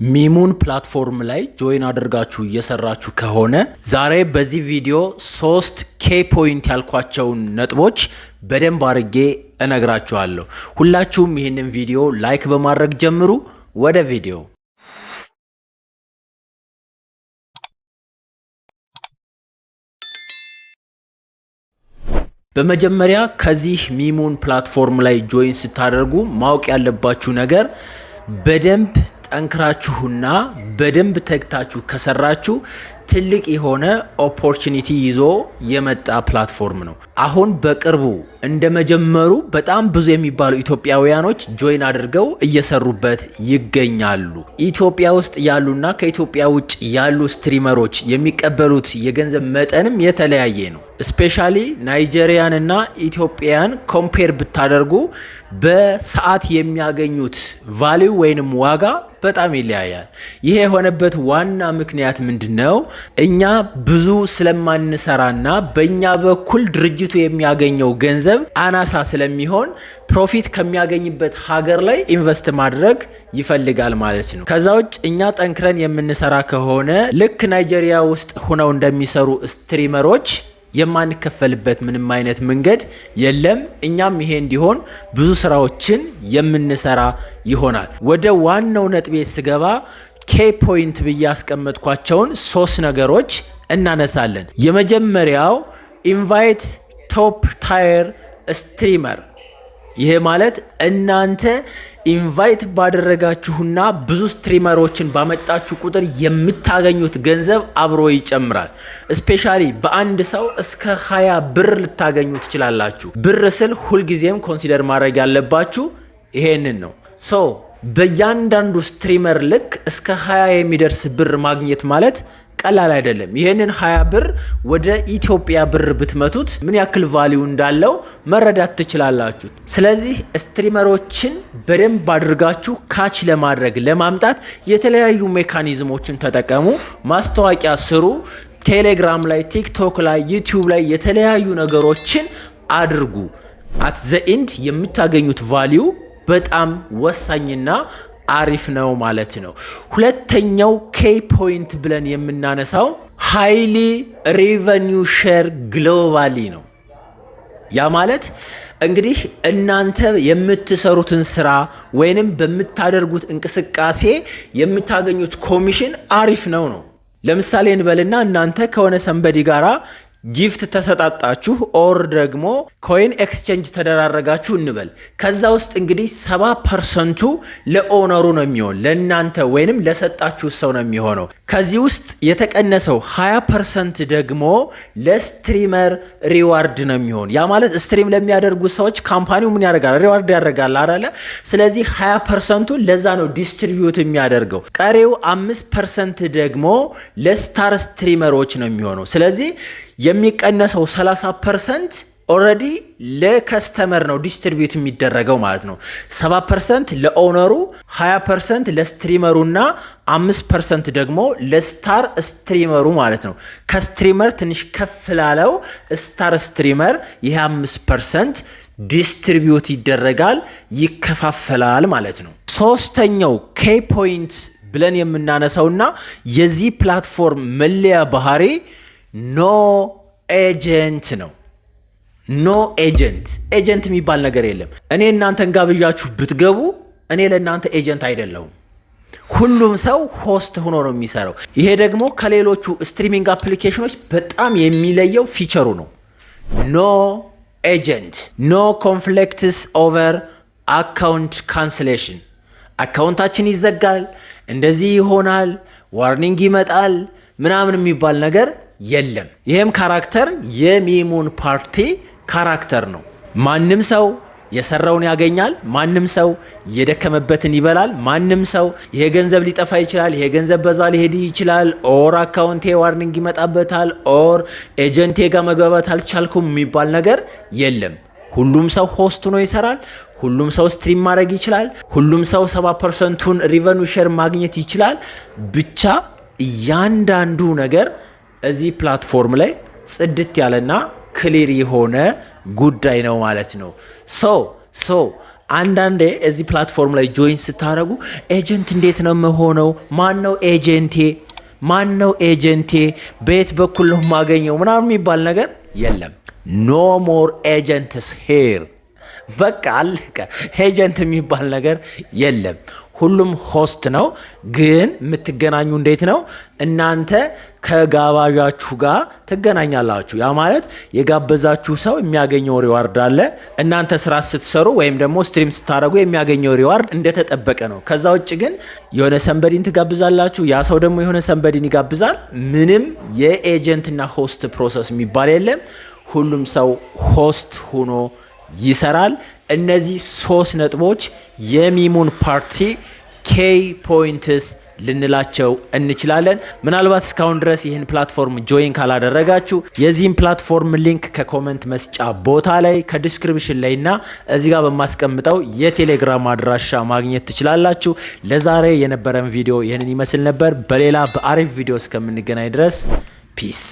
ሚሙን ፕላትፎርም ላይ ጆይን አድርጋችሁ እየሰራችሁ ከሆነ ዛሬ በዚህ ቪዲዮ 3 ኬ ፖይንት ያልኳቸውን ነጥቦች በደንብ አድርጌ እነግራችኋለሁ። ሁላችሁም ይህንን ቪዲዮ ላይክ በማድረግ ጀምሩ። ወደ ቪዲዮ በመጀመሪያ ከዚህ ሚሙን ፕላትፎርም ላይ ጆይን ስታደርጉ ማወቅ ያለባችሁ ነገር በደንብ ጠንክራችሁና በደንብ ተግታችሁ ከሰራችሁ ትልቅ የሆነ ኦፖርቹኒቲ ይዞ የመጣ ፕላትፎርም ነው። አሁን በቅርቡ እንደመጀመሩ በጣም ብዙ የሚባሉ ኢትዮጵያውያኖች ጆይን አድርገው እየሰሩበት ይገኛሉ። ኢትዮጵያ ውስጥ ያሉና ከኢትዮጵያ ውጭ ያሉ ስትሪመሮች የሚቀበሉት የገንዘብ መጠንም የተለያየ ነው። ስፔሻሊ ናይጄሪያን እና ኢትዮጵያን ኮምፔር ብታደርጉ በሰዓት የሚያገኙት ቫሊዩ ወይንም ዋጋ በጣም ይለያያል። ይሄ የሆነበት ዋና ምክንያት ምንድነው? እኛ ብዙ ስለማንሰራና በእኛ በኩል ድርጅቱ የሚያገኘው ገንዘብ አናሳ ስለሚሆን ፕሮፊት ከሚያገኝበት ሀገር ላይ ኢንቨስት ማድረግ ይፈልጋል ማለት ነው። ከዛ ውጭ እኛ ጠንክረን የምንሰራ ከሆነ ልክ ናይጄሪያ ውስጥ ሆነው እንደሚሰሩ ስትሪመሮች የማንከፈልበት ምንም አይነት መንገድ የለም። እኛም ይሄ እንዲሆን ብዙ ስራዎችን የምንሰራ ይሆናል። ወደ ዋናው ነጥቤ ስገባ ኬ ፖይንት ብዬ ያስቀመጥኳቸውን 3 ነገሮች እናነሳለን። የመጀመሪያው ኢንቫይት ቶፕ ታየር ስትሪመር። ይሄ ማለት እናንተ ኢንቫይት ባደረጋችሁና ብዙ ስትሪመሮችን ባመጣችሁ ቁጥር የምታገኙት ገንዘብ አብሮ ይጨምራል። ስፔሻሊ በአንድ ሰው እስከ 20 ብር ልታገኙ ትችላላችሁ። ብር ስል ሁልጊዜም ኮንሲደር ማድረግ ያለባችሁ ይሄንን ነው። በእያንዳንዱ ስትሪመር ልክ እስከ 20 የሚደርስ ብር ማግኘት ማለት ቀላል አይደለም። ይሄንን 20 ብር ወደ ኢትዮጵያ ብር ብትመቱት ምን ያክል ቫልዩ እንዳለው መረዳት ትችላላችሁ። ስለዚህ ስትሪመሮችን በደንብ አድርጋችሁ ካች ለማድረግ ለማምጣት የተለያዩ ሜካኒዝሞችን ተጠቀሙ። ማስታወቂያ ስሩ። ቴሌግራም ላይ፣ ቲክቶክ ላይ፣ ዩቲዩብ ላይ የተለያዩ ነገሮችን አድርጉ። አት ዘ ኤንድ የምታገኙት ቫልዩ በጣም ወሳኝና አሪፍ ነው ማለት ነው። ሁለተኛው ኬ ፖይንት ብለን የምናነሳው ሃይሊ ሬቨኒው ሼር ግሎባሊ ነው። ያ ማለት እንግዲህ እናንተ የምትሰሩትን ስራ ወይንም በምታደርጉት እንቅስቃሴ የምታገኙት ኮሚሽን አሪፍ ነው። ለምሳሌ እንበልና እናንተ ከሆነ ሰንበዲ ጋራ ጊፍት ተሰጣጣችሁ ኦር ደግሞ ኮይን ኤክስቼንጅ ተደራረጋችሁ እንበል። ከዛ ውስጥ እንግዲህ 70% ለኦነሩ ነው የሚሆን፣ ለእናንተ ወይንም ለሰጣችሁ ሰው ነው የሚሆነው። ከዚህ ውስጥ የተቀነሰው 20% ደግሞ ለስትሪመር ሪዋርድ ነው የሚሆን። ያ ማለት ስትሪም ለሚያደርጉ ሰዎች ካምፓኒው ምን ያደርጋል? ሪዋርድ ያደርጋል አይደለ? ስለዚህ 20% ለዛ ነው ዲስትሪቢዩት የሚያደርገው። ቀሪው 5% ደግሞ ለስታር ስትሪመሮች ነው የሚሆነው። ስለዚህ የሚቀነሰው 30% ኦልሬዲ ለከስተመር ነው ዲስትሪቢዩት የሚደረገው ማለት ነው። 70% ለኦነሩ፣ 20% ለስትሪመሩና 5% ደግሞ ለስታር ስትሪመሩ ማለት ነው። ከስትሪመር ትንሽ ከፍ ላለው ስታር ስትሪመር ይሄ 5% ዲስትሪቢዩት ይደረጋል፣ ይከፋፈላል ማለት ነው። ሶስተኛው ኬ ፖይንት ብለን የምናነሳውና የዚህ ፕላትፎርም መለያ ባህሪ ኖ ኤጀንት ነው። ኖ ኤጀንት የሚባል ነገር የለም። እኔ እናንተን ጋብዣችሁ ብትገቡ እኔ ለእናንተ ኤጀንት አይደለሁም። ሁሉም ሰው ሆስት ሆኖ ነው የሚሰራው። ይሄ ደግሞ ከሌሎቹ ስትሪሚንግ አፕሊኬሽኖች በጣም የሚለየው ፊቸሩ ነው። ኖ ኤጀንት፣ ኖ ኮንፍሊክትስ ኦቨር አካውንት ካንስሌሽን። አካውንታችን ይዘጋል፣ እንደዚህ ይሆናል፣ ዋርኒንግ ይመጣል ምናምን የሚባል ነገር የለም። ይሄም ካራክተር የሚሙን ፓርቲ ካራክተር ነው። ማንም ሰው የሰራውን ያገኛል። ማንም ሰው የደከመበትን ይበላል። ማንም ሰው ይሄ ገንዘብ ሊጠፋ ይችላል፣ ይሄ ገንዘብ በዛ ሊሄድ ይችላል፣ ኦር አካውንቴ ዋርኒንግ ይመጣበታል፣ ኦር ኤጀንቴ ጋር መግባባት አልቻልኩም የሚባል ነገር የለም። ሁሉም ሰው ሆስት ሆኖ ይሰራል። ሁሉም ሰው ስትሪም ማድረግ ይችላል። ሁሉም ሰው 70%ን ሪቨኒው ሼር ማግኘት ይችላል። ብቻ እያንዳንዱ ነገር እዚህ ፕላትፎርም ላይ ጽድት ያለና ክሊር የሆነ ጉዳይ ነው ማለት ነው። አንዳንዴ እዚህ ፕላትፎርም ላይ ጆይን ስታደርጉ ኤጀንት እንዴት ነው የምሆነው? ማን ነው ኤጀንቴ? በየት በኩል ነው የማገኘው? ምናምን የሚባል ነገር የለም። ኖ ሞር ኤጀንትስ ሄር። በቃ አለቀ። ኤጀንት የሚባል ነገር የለም። ሁሉም ሆስት ነው። ግን የምትገናኙ እንዴት ነው? እናንተ ከጋባዣችሁ ጋር ትገናኛላችሁ። ያ ማለት የጋበዛችሁ ሰው የሚያገኘው ሪዋርድ አለ። እናንተ ስራ ስትሰሩ ወይም ደግሞ ስትሪም ስታደርጉ የሚያገኘው ሪዋርድ እንደተጠበቀ ነው። ከዛ ውጭ ግን የሆነ ሰንበዲን ትጋብዛላችሁ፣ ያ ሰው ደግሞ የሆነ ሰንበዲን ይጋብዛል። ምንም የኤጀንትና ሆስት ፕሮሰስ የሚባል የለም። ሁሉም ሰው ሆስት ሆኖ ይሰራል። እነዚህ 3 ነጥቦች የሚሙን ፓርቲ ኬይ ፖይንትስ ልንላቸው እንችላለን። ምናልባት እስካሁን ድረስ ይህን ፕላትፎርም ጆይን ካላደረጋችሁ የዚህን ፕላትፎርም ሊንክ ከኮመንት መስጫ ቦታ ላይ ከዲስክሪፕሽን ላይ እና እዚህ ጋር በማስቀምጠው የቴሌግራም አድራሻ ማግኘት ትችላላችሁ። ለዛሬ የነበረን ቪዲዮ ይህንን ይመስል ነበር። በሌላ በአሪፍ ቪዲዮ እስከምንገናኝ ድረስ ፒስ